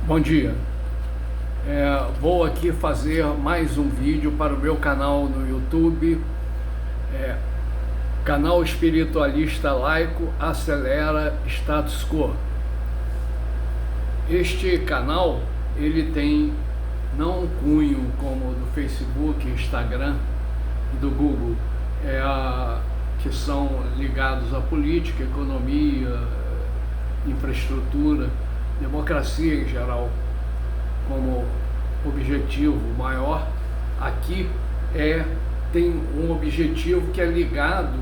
Bom dia. Vou aqui fazer mais um vídeo para o meu canal no YouTube, canal espiritualista laico Acelera Status Quo. Este canal ele tem não um cunho como do Facebook, Instagram e do Google, que são ligados à política, economia, infraestrutura, democracia em geral, como objetivo maior. Aqui tem um objetivo que é ligado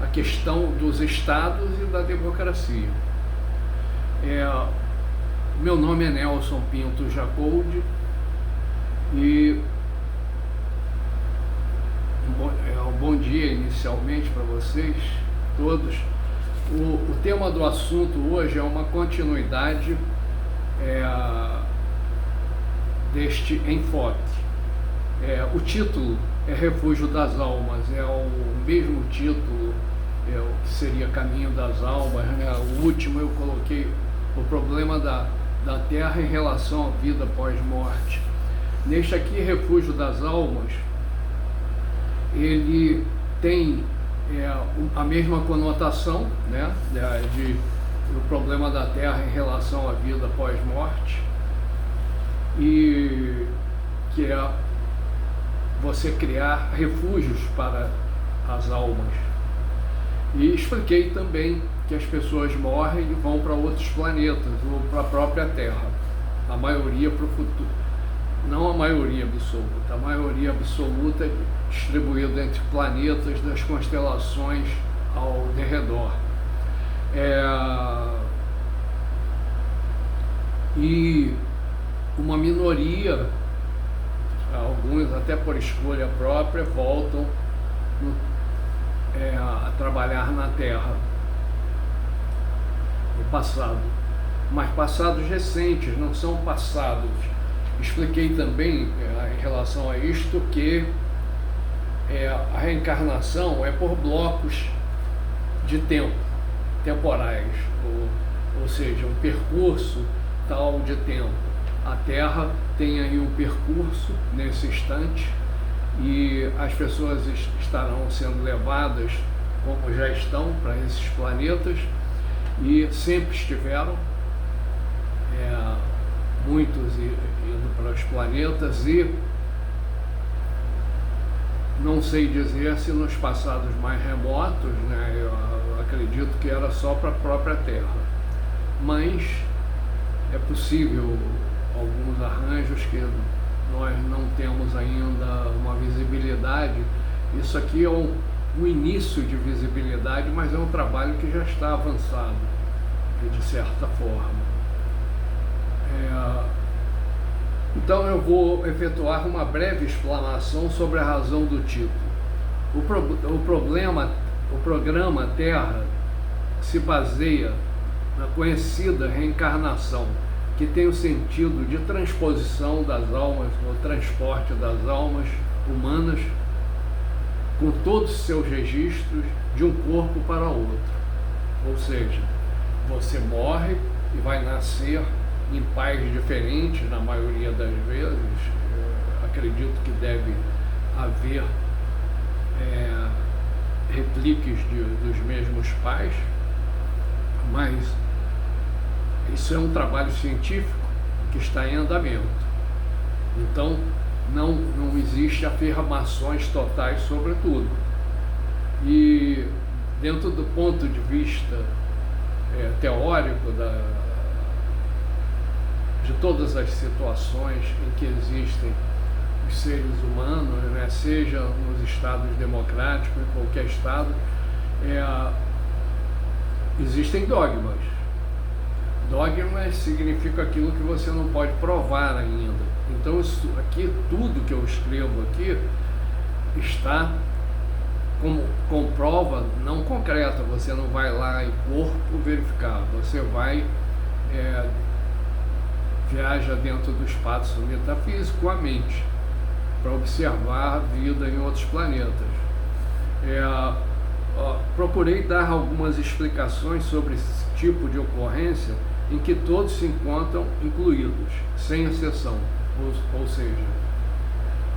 à questão dos estados e da democracia. Meu nome é Nelson Pinto Jacoldi e um bom dia inicialmente para vocês todos. O tema do assunto hoje é uma continuidade deste enfoque. O título é Refúgio das Almas, é o mesmo título que seria Caminho das Almas, né? O último eu coloquei o problema da Terra em relação à vida pós-morte. Neste aqui, Refúgio das Almas, ele tem a mesma conotação, né, do problema da Terra em relação à vida pós-morte, e que é você criar refúgios para as almas. E expliquei também que as pessoas morrem e vão para outros planetas ou para a própria Terra, a maioria para o futuro. Não a maioria absoluta, a maioria absoluta é distribuída entre planetas das constelações ao derredor. E uma minoria, alguns até por escolha própria, voltam a trabalhar na Terra no passado, mas passados recentes, não são passados. Expliquei também em relação a isto que a reencarnação é por blocos de tempo, temporais, ou seja, um percurso tal de tempo. A Terra tem aí um percurso nesse instante e as pessoas estarão sendo levadas, como já estão, para esses planetas e sempre estiveram, muitos indo para os planetas, e não sei dizer se nos passados mais remotos, né, eu acredito que era só para a própria Terra, mas é possível alguns arranjos que nós não temos ainda uma visibilidade. Isso aqui é um início de visibilidade, mas é um trabalho que já está avançado, de certa forma. Então eu vou efetuar uma breve explanação sobre a razão do título. O programa Terra se baseia na conhecida reencarnação, que tem o sentido de transposição das almas, o transporte das almas humanas, com todos os seus registros, de um corpo para outro. Ou seja, você morre e vai nascer em pais diferentes, na maioria das vezes. Acredito que deve haver repliques dos mesmos pais, mas isso é um trabalho científico que está em andamento. Então, não existe afirmações totais sobre tudo. E dentro do ponto de vista teórico de todas as situações em que existem os seres humanos, né, seja nos estados democráticos, em qualquer estado, existem dogmas. Dogmas significa aquilo que você não pode provar ainda. Então isso aqui, tudo que eu escrevo aqui, está com prova não concreta. Você não vai lá em corpo verificar, você vai viaja dentro do espaço metafísico, a mente, para observar a vida em outros planetas. Procurei dar algumas explicações sobre esse tipo de ocorrência em que todos se encontram incluídos, sem exceção. Ou seja,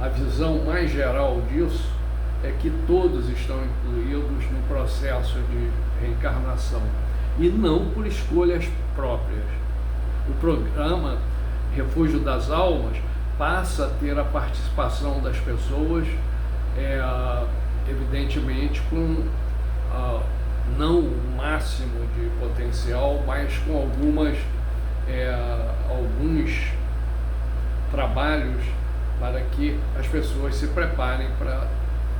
a visão mais geral disso é que todos estão incluídos no processo de reencarnação e não por escolhas próprias. O programa Refúgio das Almas passa a ter a participação das pessoas, evidentemente com não o máximo de potencial, mas com alguns trabalhos para que as pessoas se preparem para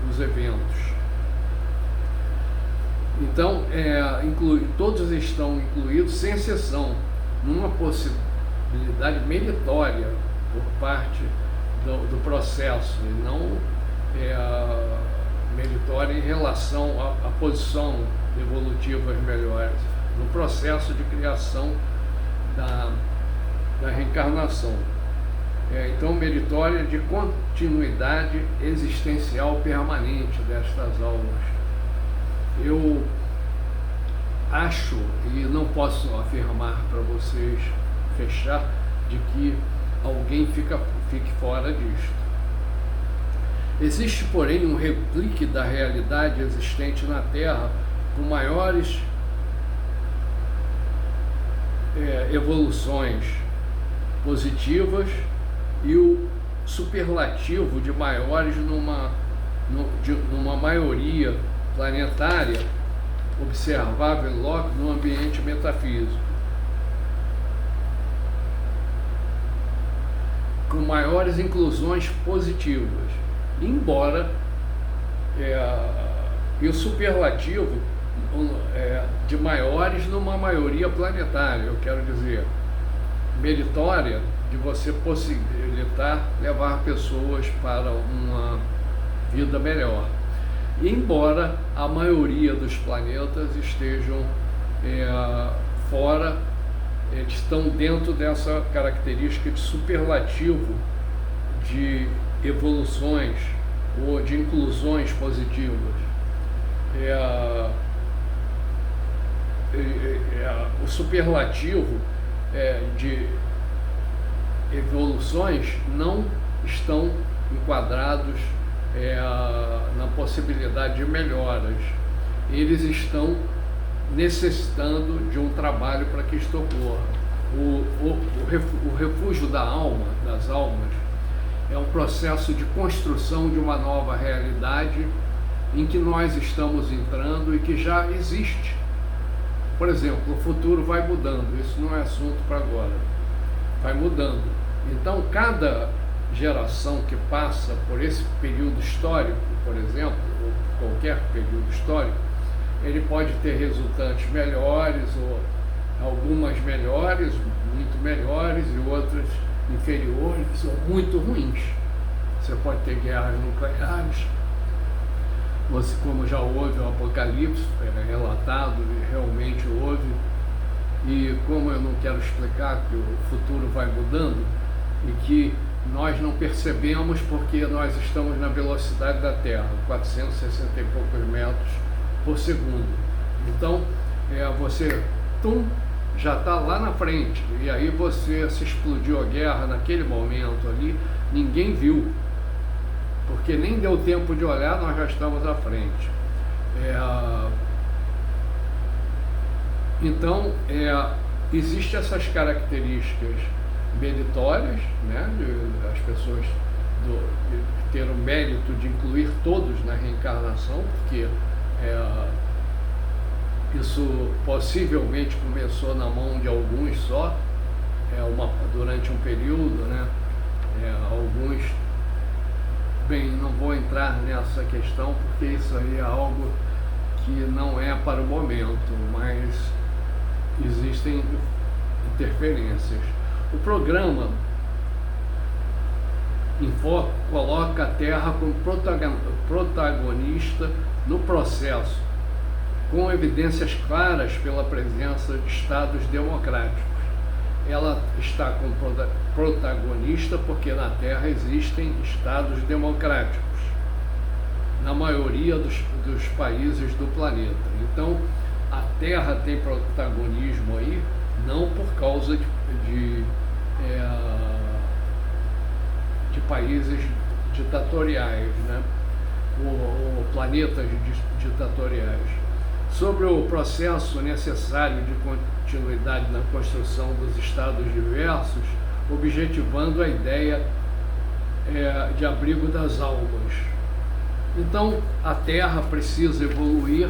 os eventos. Então, todos estão incluídos, sem exceção, numa possibilidade meritória por parte do processo, e não meritória em relação à posição evolutivas melhores, no processo de criação da reencarnação. Então, meritória de continuidade existencial permanente destas almas. Eu acho, e não posso afirmar para vocês fechar, de que alguém fique fora disto. Existe, porém, um replique da realidade existente na Terra com maiores evoluções positivas e o superlativo de maiores numa maioria planetária observável logo no ambiente metafísico, com maiores inclusões positivas, embora e o superlativo de maiores numa maioria planetária, eu quero dizer, meritória de você possibilitar levar pessoas para uma vida melhor. Embora a maioria dos planetas estejam fora, estão dentro dessa característica de superlativo de evoluções ou de inclusões positivas. O superlativo de evoluções não estão enquadrados na possibilidade de melhoras. Eles estão necessitando de um trabalho para que isto ocorra. O refúgio da alma, das almas, é um processo de construção de uma nova realidade em que nós estamos entrando e que já existe. Por exemplo, o futuro vai mudando, isso não é assunto para agora, vai mudando. Então, cada geração que passa por esse período histórico, por exemplo, ou qualquer período histórico, ele pode ter resultantes melhores, ou algumas melhores, muito melhores, e outras inferiores ou muito ruins. Você pode ter guerras nucleares, você, como já houve o Apocalipse, relatado, e realmente houve, e como eu não quero explicar que o futuro vai mudando, e que nós não percebemos porque nós estamos na velocidade da Terra, 460 e poucos metros por segundo. Então, você já está lá na frente, e aí se explodiu a guerra naquele momento ali, ninguém viu, porque nem deu tempo de olhar, nós já estamos à frente. Então, existem essas características meritórias, né, as pessoas ter o mérito de incluir todos na reencarnação, porque isso possivelmente começou na mão de alguns só, durante um período, né, alguns, bem, não vou entrar nessa questão, porque isso aí é algo que não é para o momento, mas existem interferências. O programa em foco coloca a Terra como protagonista no processo, com evidências claras pela presença de estados democráticos. Ela está como protagonista porque na Terra existem estados democráticos, na maioria dos países do planeta. Então, a Terra tem protagonismo aí, não por causa de países ditatoriais, né? ou planetas ditatoriais. Sobre o processo necessário de continuidade na construção dos estados diversos, objetivando a ideia de abrigo das almas. Então, a Terra precisa evoluir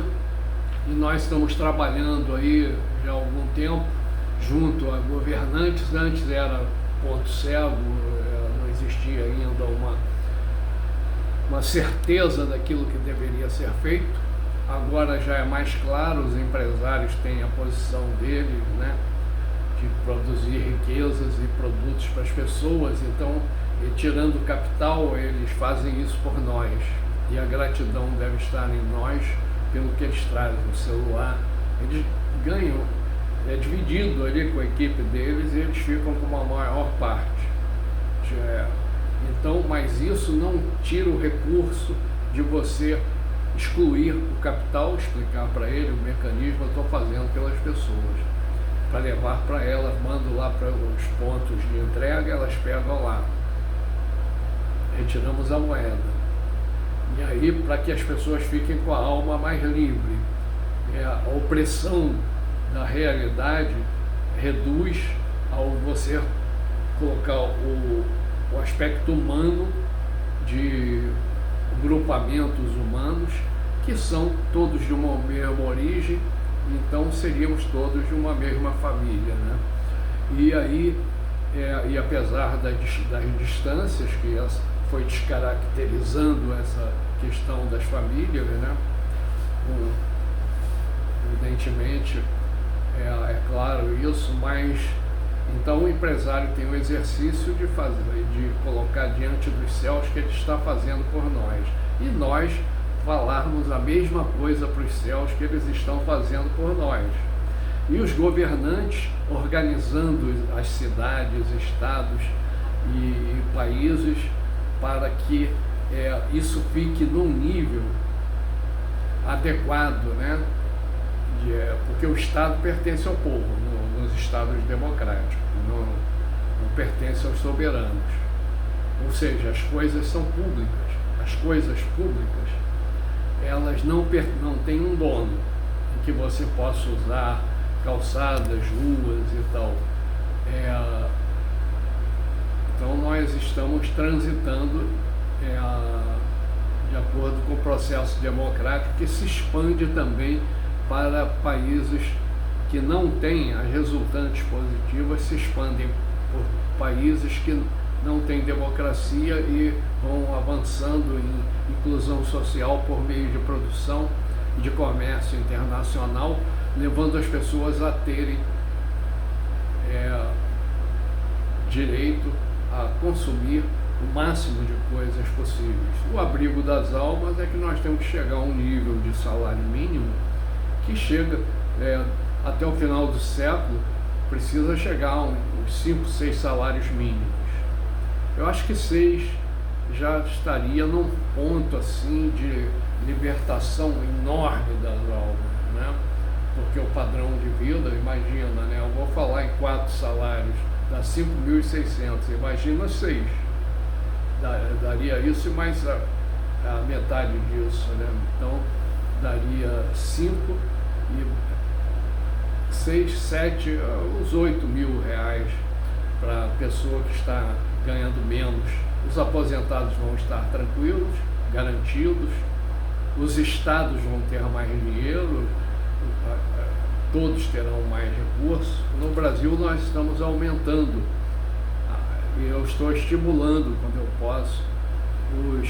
e nós estamos trabalhando aí já há algum tempo junto a governantes. Antes era ponto cego, não existia ainda uma certeza daquilo que deveria ser feito. Agora já é mais claro, os empresários têm a posição deles, né, de produzir riquezas e produtos para as pessoas. Então, tirando capital, eles fazem isso por nós. E a gratidão deve estar em nós pelo que eles trazem. O celular, eles ganham, é dividido ali com a equipe deles e eles ficam com uma maior parte. Então, mas isso não tira o recurso de você excluir o capital, explicar para ele o mecanismo. Eu estou fazendo pelas pessoas, para levar para elas, mando lá para os pontos de entrega, elas pegam lá, retiramos a moeda. E aí, para que as pessoas fiquem com a alma mais livre, a opressão da realidade reduz ao você colocar o aspecto humano de grupamentos humanos, que são todos de uma mesma origem, então seríamos todos de uma mesma família, né? E aí, e apesar das distâncias que foi descaracterizando essa questão das famílias, né? Evidentemente, é claro isso, mas então o empresário tem o exercício de colocar diante dos céus que ele está fazendo por nós, e nós falarmos a mesma coisa para os céus que eles estão fazendo por nós. E os governantes organizando as cidades, estados e países para que isso fique num nível adequado, né? Porque o Estado pertence ao povo, nos Estados democráticos, não pertence aos soberanos. Ou seja, as coisas são públicas. As coisas públicas, elas não têm um dono em que você possa usar calçadas, ruas e tal. Então nós estamos transitando de acordo com o processo democrático, que se expande também para países que não têm as resultantes positivas, se expandem por países que não têm democracia e vão avançando em inclusão social por meio de produção e de comércio internacional, levando as pessoas a terem direito a consumir o máximo de coisas possíveis. O abrigo das almas é que nós temos que chegar a um nível de salário mínimo que chega até o final do século, precisa chegar a uns 5, 6 salários mínimos. Eu acho que 6 já estaria num ponto assim de libertação enorme das almas, né? Porque o padrão de vida, imagina, né? Eu vou falar em 4 salários, dá 5.600, imagina 6. Daria isso e mais a metade disso, né? Então daria 5 e 6, 7, uns 8 mil reais para a pessoa que está ganhando menos. Os aposentados vão estar tranquilos, garantidos, os estados vão ter mais dinheiro, todos terão mais recursos. No Brasil nós estamos aumentando, e eu estou estimulando, quando eu posso, os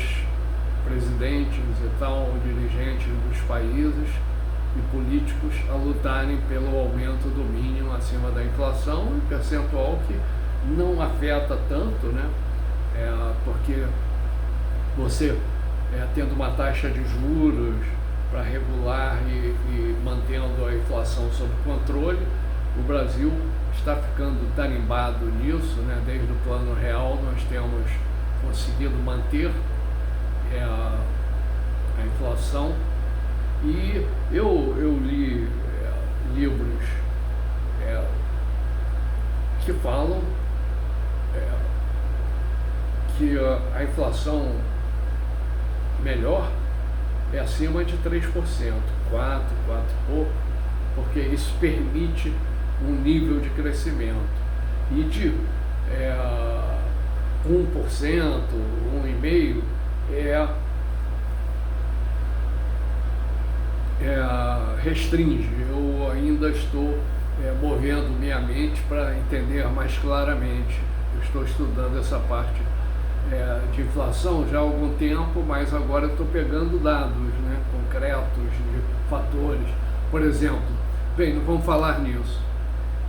presidentes e tal, dirigentes dos países e políticos a lutarem pelo aumento do mínimo acima da inflação, um percentual que não afeta tanto, né? Porque você, tendo uma taxa de juros para regular e mantendo a inflação sob controle, o Brasil está ficando tarimbado nisso, né? Desde o Plano Real nós temos conseguido manter a inflação. E eu li livros que falam que a inflação melhor é acima de 3%, 4 e pouco, porque isso permite um nível de crescimento. E de 1%, 1,5% restringe. Eu ainda estou movendo minha mente para entender mais claramente. Eu estou estudando essa parte de inflação já há algum tempo, mas agora estou pegando dados, né, concretos de fatores. Por exemplo, bem, não vamos falar nisso.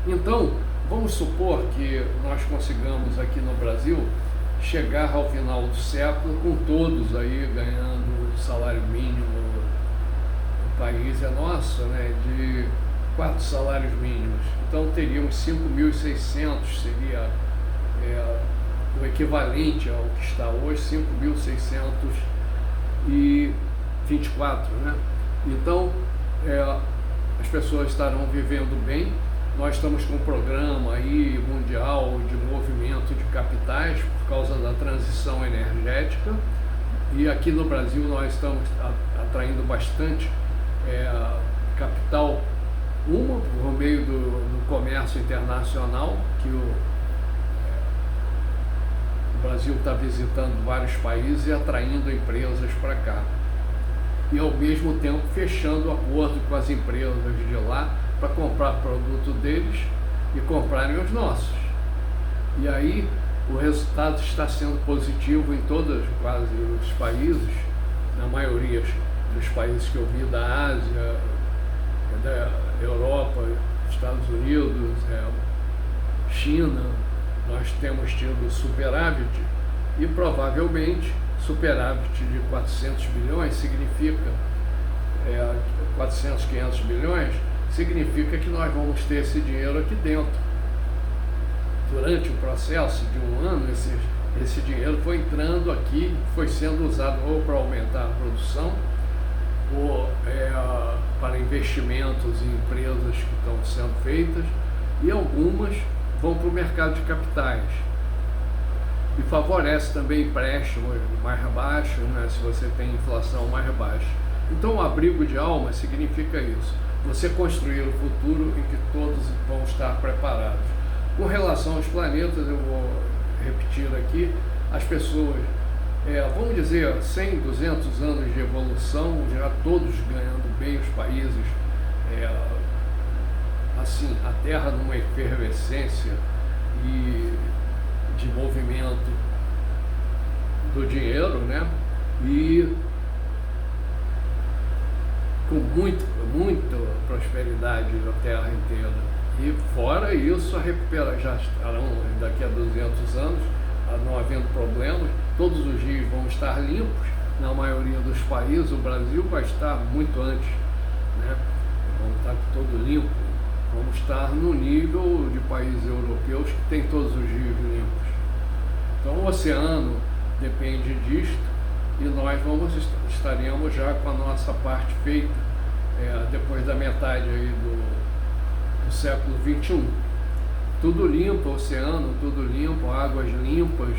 Então, vamos supor que nós consigamos aqui no Brasil chegar ao final do século com todos aí ganhando salário mínimo. O país é nosso, né, de 4 salários mínimos. Então teríamos 5.600, seria o equivalente ao que está hoje, 5.624, né? Então as pessoas estarão vivendo bem. Nós estamos com um programa aí mundial de movimento de capitais por causa da transição energética, e aqui no Brasil nós estamos atraindo bastante capital, por meio do comércio internacional, que o Brasil está visitando vários países e atraindo empresas para cá, e ao mesmo tempo fechando acordo com as empresas de lá para comprar produto deles e comprarem os nossos. E aí o resultado está sendo positivo em quase os países, na maioria dos países que eu vi da Ásia, da Europa, Estados Unidos, China. Nós temos tido superávit, e provavelmente superávit de 400 bilhões significa 400, 500 bilhões, significa que nós vamos ter esse dinheiro aqui dentro. Durante o processo de um ano, esse dinheiro foi entrando aqui, foi sendo usado ou para aumentar a produção, ou para investimentos em empresas que estão sendo feitas, e algumas vão para o mercado de capitais. E favorece também empréstimos mais baixos, né, se você tem inflação mais baixa. Então, o abrigo de alma significa isso: você construir o futuro em que todos vão estar preparados. Com relação aos planetas, eu vou repetir aqui, as pessoas, vamos dizer, 100, 200 anos de evolução, já todos ganhando bem, os países, assim, a Terra numa efervescência e de movimento do dinheiro, né? E com muita prosperidade na Terra inteira. E fora isso, já estarão daqui a 200 anos, não havendo problemas, todos os rios vão estar limpos, na maioria dos países. O Brasil vai estar muito antes, né? Vamos estar todo limpo, vamos estar no nível de países europeus que tem todos os rios limpos. Então o oceano depende disto, e nós estaremos já com a nossa parte feita depois da metade aí do século XXI. Tudo limpo, oceano, tudo limpo, águas limpas,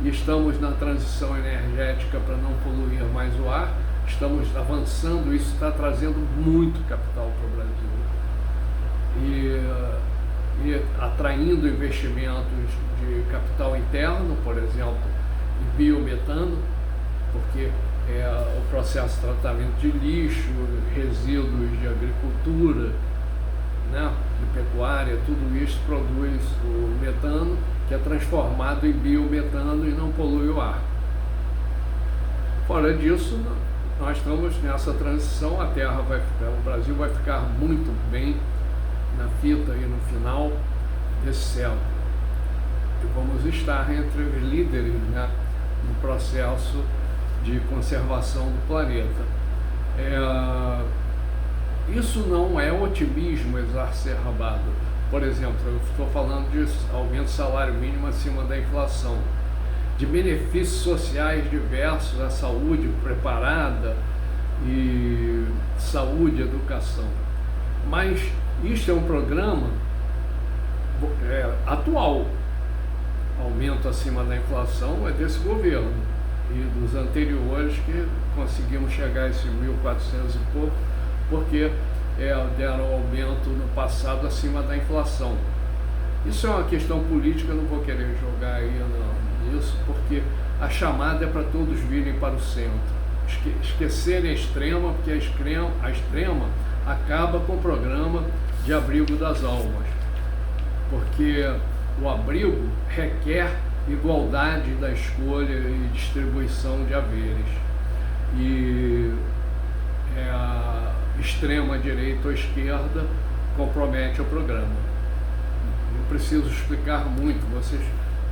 e estamos na transição energética para não poluir mais o ar. Estamos avançando, isso está trazendo muito capital para o Brasil e atraindo investimentos de capital interno, por exemplo, em biometano, porque o processo de tratamento de lixo, resíduos de agricultura, né, de pecuária, tudo isso produz o metano, que é transformado em biometano e não polui o ar. Fora disso, nós estamos nessa transição, o Brasil vai ficar muito bem na fita e no final desse século. E vamos estar entre os líderes, né, no processo de conservação do planeta. Isso não é otimismo exacerbado. Por exemplo, eu estou falando de aumento do salário mínimo acima da inflação, de benefícios sociais diversos, a saúde preparada, e saúde e educação. Mas isto é um programa atual. Aumento acima da inflação é desse governo e dos anteriores, que conseguimos chegar a esses 1.400 e pouco, porque deram aumento no passado acima da inflação. Isso é uma questão política, eu não vou querer jogar aí nisso, porque a chamada é para todos virem para o centro. Esquecerem a extrema, porque a extrema acaba com o programa de abrigo das almas. Porque o abrigo requer igualdade da escolha e distribuição de haveres. E a extrema direita ou esquerda compromete o programa. Não preciso explicar muito, vocês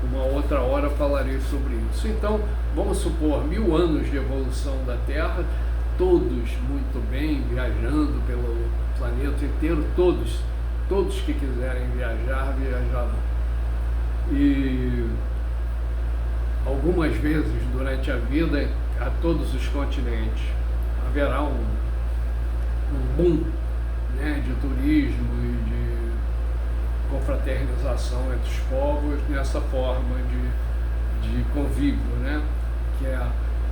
uma outra hora falarei sobre isso. Então, vamos supor 1000 anos de evolução da Terra, todos muito bem, viajando pelo planeta inteiro, todos que quiserem viajar, viajarão. E algumas vezes durante a vida, a todos os continentes, haverá um boom, né, de turismo e de confraternização entre os povos nessa forma de convívio, né? Que é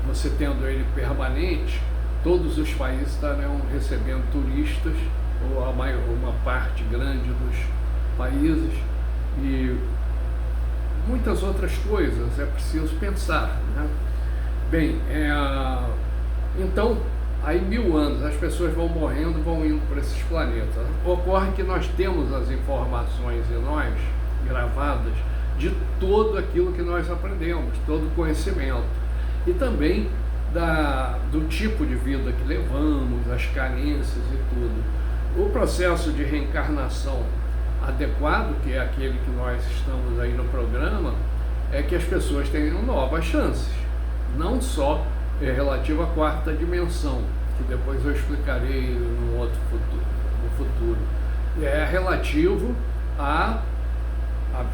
você tendo ele permanente, todos os países estarão recebendo turistas, ou uma parte grande dos países, e muitas outras coisas é preciso pensar, né? Bem, então, aí 1000 anos, as pessoas vão morrendo, vão indo para esses planetas. Ocorre que nós temos as informações em nós, gravadas, de tudo aquilo que nós aprendemos, todo o conhecimento. E também do tipo de vida que levamos, as carências e tudo. O processo de reencarnação adequado, que é aquele que nós estamos aí no programa, é que as pessoas tenham novas chances, não só relativo à quarta dimensão, que depois eu explicarei no futuro. É relativo à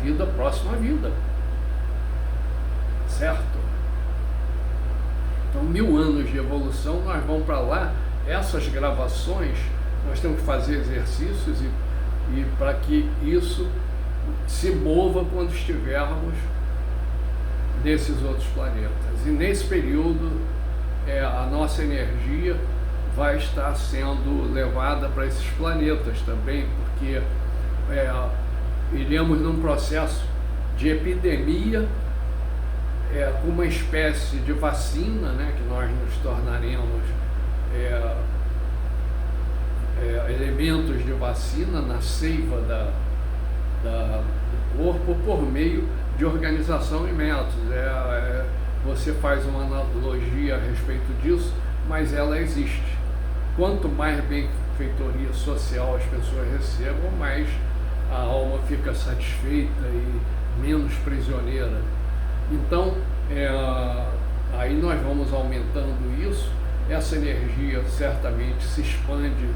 vida, próxima vida, certo? Então, 1000 anos de evolução, nós vamos para lá. Essas gravações, nós temos que fazer exercícios e para que isso se mova quando estivermos nesses outros planetas. E nesse período, a nossa energia vai estar sendo levada para esses planetas também, porque iremos num processo de epidemia, com uma espécie de vacina, né, que nós nos tornaremos elementos de vacina na seiva do corpo por meio de organização e métodos. Você faz uma analogia a respeito disso, mas ela existe. Quanto mais benfeitoria social as pessoas recebam, mais a alma fica satisfeita e menos prisioneira. Então, aí nós vamos aumentando isso. Essa energia certamente se expande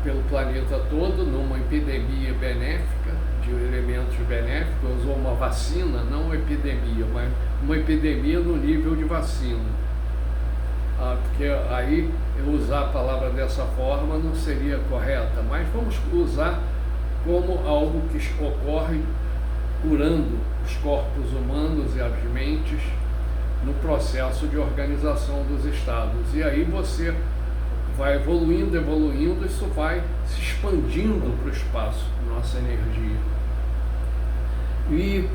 pelo planeta todo numa epidemia benéfica, de elementos benéficos, ou uma vacina, não uma epidemia, mas uma epidemia no nível de vacina. Porque aí eu usar a palavra dessa forma não seria correta, mas vamos usar como algo que ocorre curando os corpos humanos e as mentes no processo de organização dos estados. E aí você vai evoluindo, isso vai se expandindo para o espaço, nossa energia. E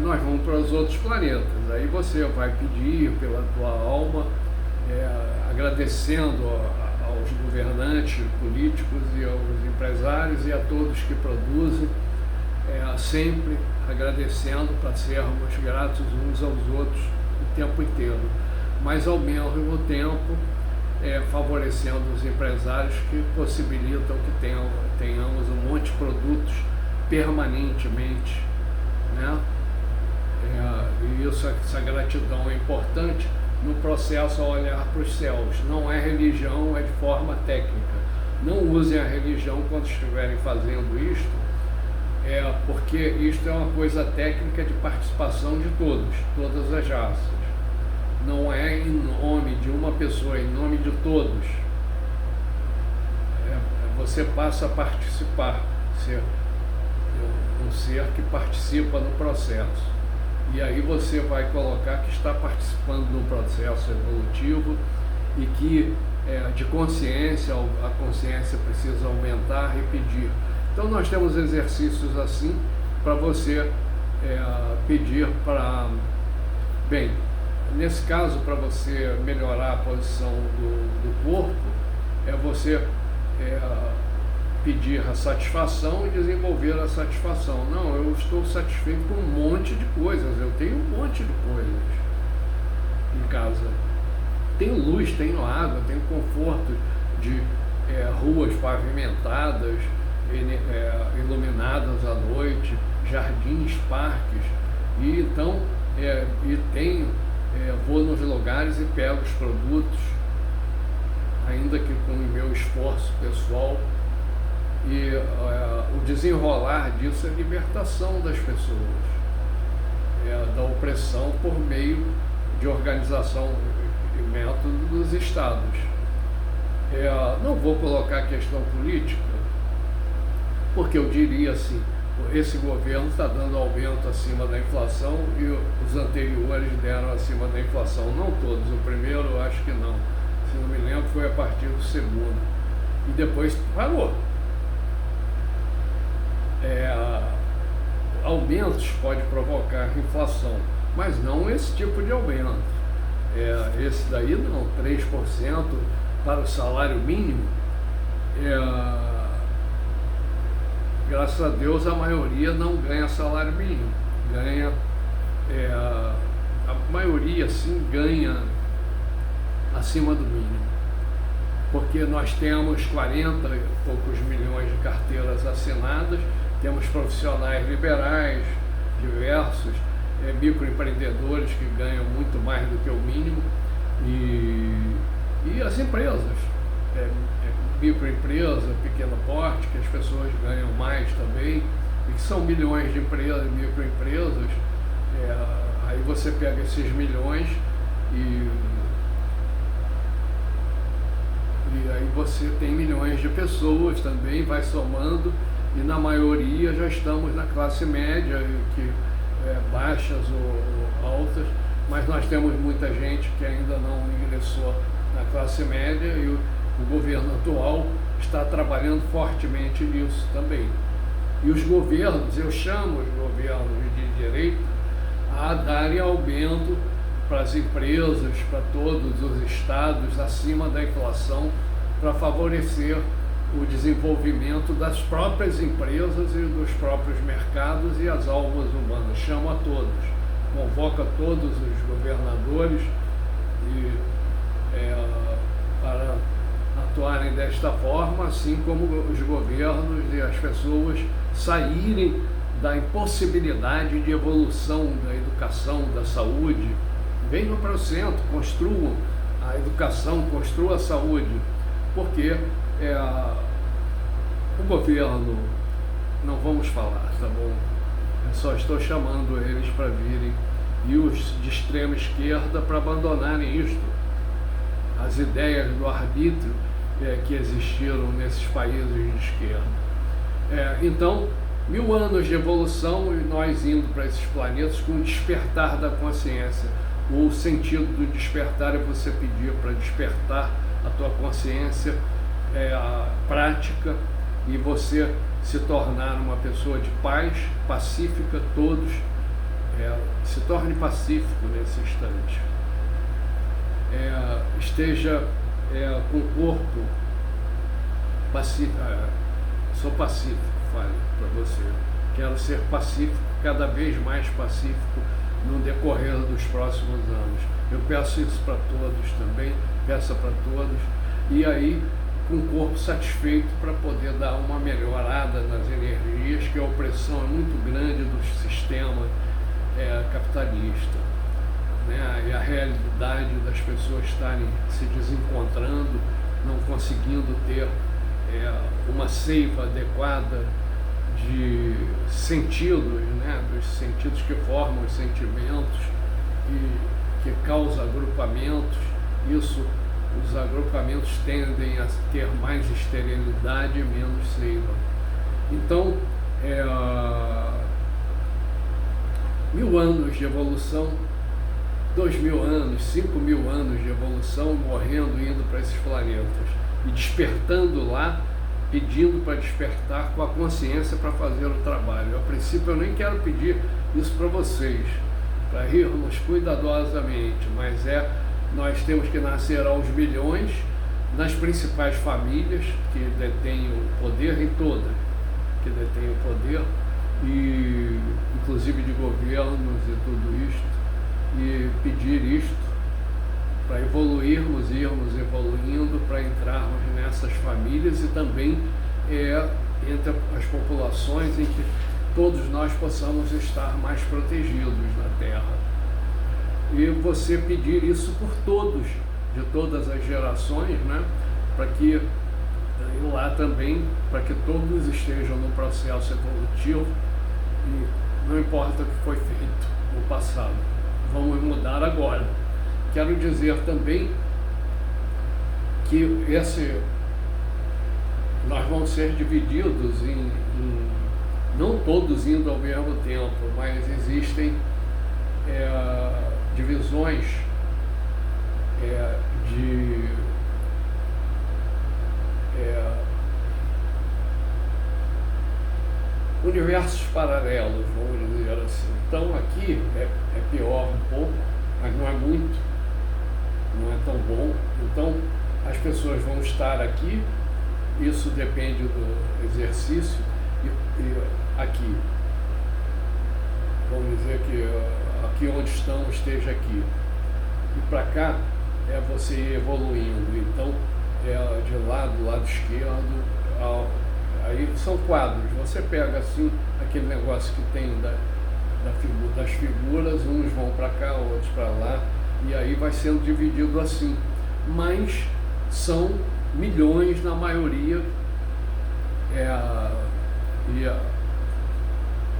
nós vamos para os outros planetas. Aí você vai pedir pela tua alma, agradecendo aos governantes políticos e aos empresários e a todos que produzem, sempre agradecendo para sermos gratos uns aos outros o tempo inteiro, mas ao mesmo tempo favorecendo os empresários que possibilitam que tenhamos um monte de produtos permanentemente, né? E essa gratidão é importante no processo a olhar para os céus. Não é religião, é de forma técnica. Não usem a religião quando estiverem fazendo isto, porque isto é uma coisa técnica de participação de todas as raças. Não é em nome de uma pessoa, é em nome de todos. Você passa a participar. um ser que participa no processo. E aí você vai colocar que está participando do processo evolutivo e que de consciência, a consciência precisa aumentar e pedir. Então nós temos exercícios assim para você pedir para... Bem, nesse caso, para você melhorar a posição do corpo, você pedir a satisfação e desenvolver a satisfação. Não, eu estou satisfeito com um monte de coisas, eu tenho um monte de coisas em casa. Tenho luz, tenho água, tenho conforto de ruas pavimentadas, iluminadas à noite, jardins, parques, e então vou nos lugares e pego os produtos, ainda que com o meu esforço pessoal, e o desenrolar disso é a libertação das pessoas, da opressão por meio de organização e método dos estados. Não vou colocar a questão política, porque eu diria assim, esse governo está dando aumento acima da inflação e os anteriores deram acima da inflação. Não todos, o primeiro eu acho que não, se não me lembro foi a partir do segundo, e depois parou. Aumentos pode provocar inflação, mas não esse tipo de aumento. Esse daí não, 3% para o salário mínimo. Graças a Deus a maioria não ganha salário mínimo, ganha, a maioria sim ganha acima do mínimo, porque nós temos 40 e poucos milhões de carteiras assinadas, temos profissionais liberais, diversos, microempreendedores que ganham muito mais do que o mínimo, e as empresas, microempresa, pequeno porte, que as pessoas ganham mais também, e que são milhões de empresas, microempresas. Aí você pega esses milhões e aí você tem milhões de pessoas também, vai somando, e na maioria já estamos na classe média, que baixas ou altas, mas nós temos muita gente que ainda não ingressou na classe média, e o governo atual está trabalhando fortemente nisso também. E os governos, eu chamo os governos de direita a darem aumento para as empresas, para todos os estados, acima da inflação, para favorecer o desenvolvimento das próprias empresas e dos próprios mercados e as almas humanas. Chamo a todos, convoca todos os governadores para atuarem desta forma, assim como os governos e as pessoas saírem da impossibilidade de evolução da educação, da saúde. Venham para o centro, construam a educação, construam a saúde, porque o governo, não vamos falar, tá bom? Eu só estou chamando eles para virem, e os de extrema esquerda para abandonarem isto, as ideias do arbítrio que existiram nesses países de esquerda. Então, 1000 anos de evolução e nós indo para esses planetas com o despertar da consciência. O sentido do despertar é você pedir para despertar a tua consciência prática e você se tornar uma pessoa de paz, pacífica, todos. Se torne pacífico nesse instante. Esteja com o corpo pacífico. Sou pacífico, fale para você. Quero ser pacífico, cada vez mais pacífico no decorrer dos próximos anos. Eu peço isso para todos também, peço para todos, e aí com o corpo satisfeito para poder dar uma melhorada nas energias, que a opressão é muito grande do sistema capitalista, né? E a realidade das pessoas estarem se desencontrando, não conseguindo ter uma seiva adequada de sentidos, né? Dos sentidos que formam os sentimentos e que causam agrupamentos. Os agrupamentos tendem a ter mais esterilidade e menos seiva. Então, 1000 anos de evolução, 2000 anos, 5000 anos de evolução, morrendo, indo para esses planetas e despertando lá, pedindo para despertar com a consciência para fazer o trabalho. A princípio eu nem quero pedir isso para vocês, para irmos cuidadosamente, mas nós temos que nascer aos milhões nas principais famílias que detêm o poder, em todas que detêm o poder, e inclusive de governos e tudo isto, e pedir isto para evoluirmos, irmos evoluindo, para entrarmos nessas famílias e também entre as populações em que todos nós possamos estar mais protegidos na Terra. E você pedir isso por todos, de todas as gerações, né? Para que lá também, para que todos estejam no processo evolutivo, e não importa o que foi feito no passado, vamos mudar agora. Quero dizer também que nós vamos ser divididos não todos indo ao mesmo tempo, mas existem divisões de universos paralelos, vamos dizer assim. Então aqui é pior um pouco, mas não é muito, não é tão bom. Então as pessoas vão estar aqui, isso depende do exercício, e aqui, vamos dizer que aqui onde estão esteja aqui, e para cá é você ir evoluindo. Então de lá, do lado esquerdo, aí são quadros, você pega assim aquele negócio que tem das figuras, uns vão para cá, outros para lá, e aí vai sendo dividido assim, mas são milhões na maioria, e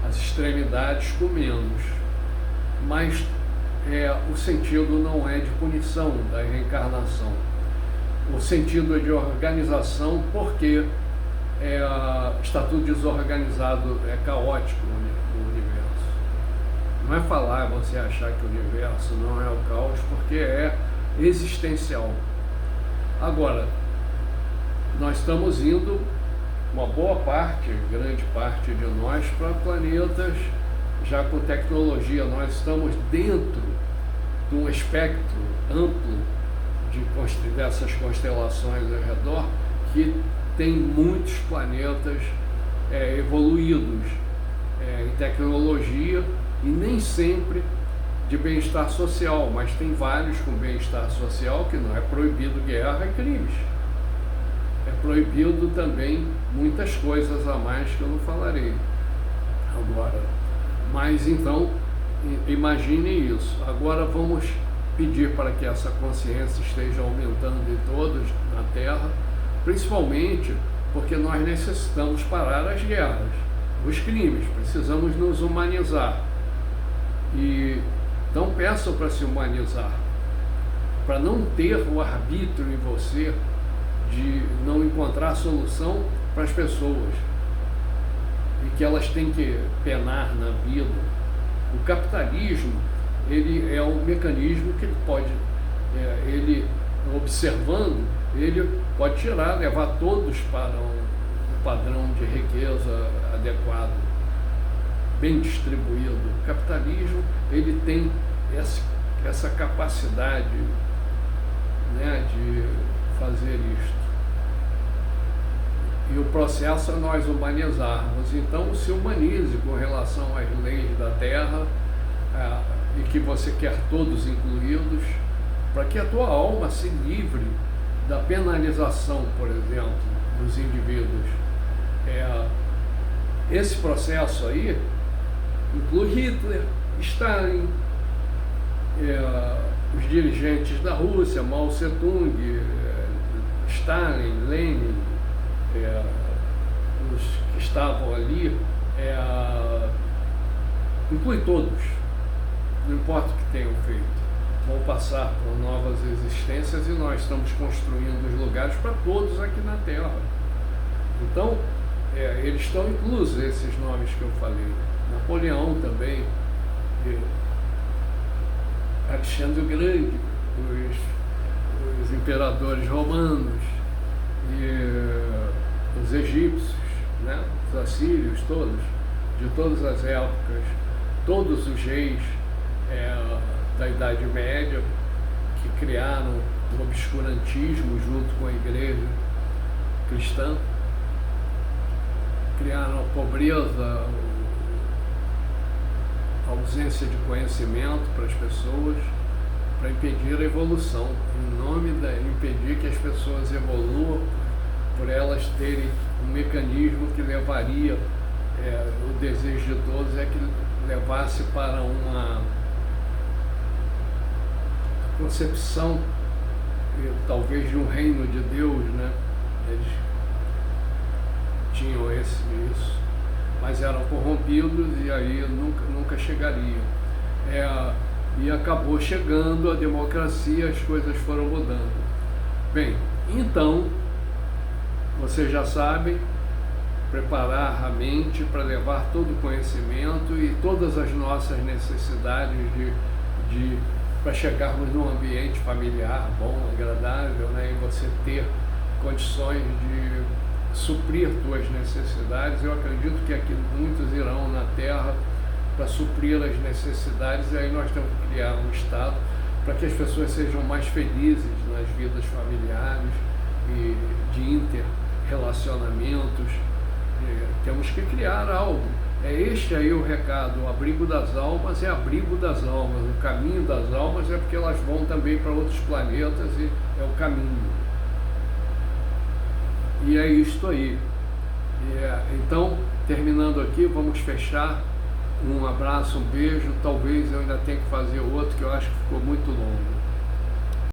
as extremidades com menos, mas o sentido não é de punição da reencarnação, o sentido é de organização, porque está tudo desorganizado, é caótico o universo. Não é falar, você achar que o universo não é o caos, porque é existencial. Agora, nós estamos indo, uma boa parte, grande parte de nós, para planetas já com tecnologia. Nós estamos dentro de um espectro amplo dessas constelações ao redor, que tem muitos planetas evoluídos em tecnologia, e nem sempre de bem-estar social, mas tem vários com bem-estar social, que não é proibido guerra e crimes. É proibido também muitas coisas a mais que eu não falarei agora. Mas então, imaginem isso. Agora vamos pedir para que essa consciência esteja aumentando em todos na Terra, principalmente porque nós necessitamos parar as guerras, os crimes, precisamos nos humanizar. E então peçam para se humanizar, para não ter o arbítrio em você de não encontrar solução para as pessoas, e que elas têm que penar na vida. O capitalismo, ele é um mecanismo que ele pode, ele observando, ele pode tirar, levar todos para um padrão de riqueza adequado, bem distribuído. O capitalismo, ele tem essa capacidade, né, de fazer isto. E o processo é nós humanizarmos. Então se humanize com relação às leis da Terra, e que você quer todos incluídos, para que a tua alma se livre da penalização, por exemplo, dos indivíduos. Esse processo aí inclui Hitler, Stalin, os dirigentes da Rússia, Mao Tse-tung, Stalin, Lenin, os que estavam ali, inclui todos, não importa o que tenham feito, vão passar por novas existências, e nós estamos construindo os lugares para todos aqui na Terra. Então, eles estão inclusos, esses nomes que eu falei. Napoleão também Alexandre o Grande, os imperadores romanos e os egípcios, né? Os assírios todos, de todas as épocas, todos os reis da Idade Média que criaram o obscurantismo junto com a igreja cristã, criaram a pobreza, a ausência de conhecimento para as pessoas, para impedir a evolução, em nome de impedir que as pessoas evoluam, por elas terem um mecanismo que levaria, o desejo de todos é que levasse para uma concepção, talvez, de um reino de Deus, né? Eles tinham isso, mas eram corrompidos e aí nunca chegariam. E acabou chegando a democracia, as coisas foram mudando. Bem, então, vocês já sabem, preparar a mente para levar todo o conhecimento e todas as nossas necessidades para chegarmos num ambiente familiar bom, agradável, né? E você ter condições de suprir suas necessidades. Eu acredito que aqui muitos irão na Terra para suprir as necessidades, e aí nós temos que criar um Estado para que as pessoas sejam mais felizes nas vidas familiares e de interrelacionamentos. Temos que criar algo. É este aí o recado. O abrigo das almas é abrigo das almas. O caminho das almas é porque elas vão também para outros planetas e é o caminho. E é isto aí. Então, terminando aqui, vamos fechar. Um abraço, um beijo. Talvez eu ainda tenha que fazer outro, que eu acho que ficou muito longo.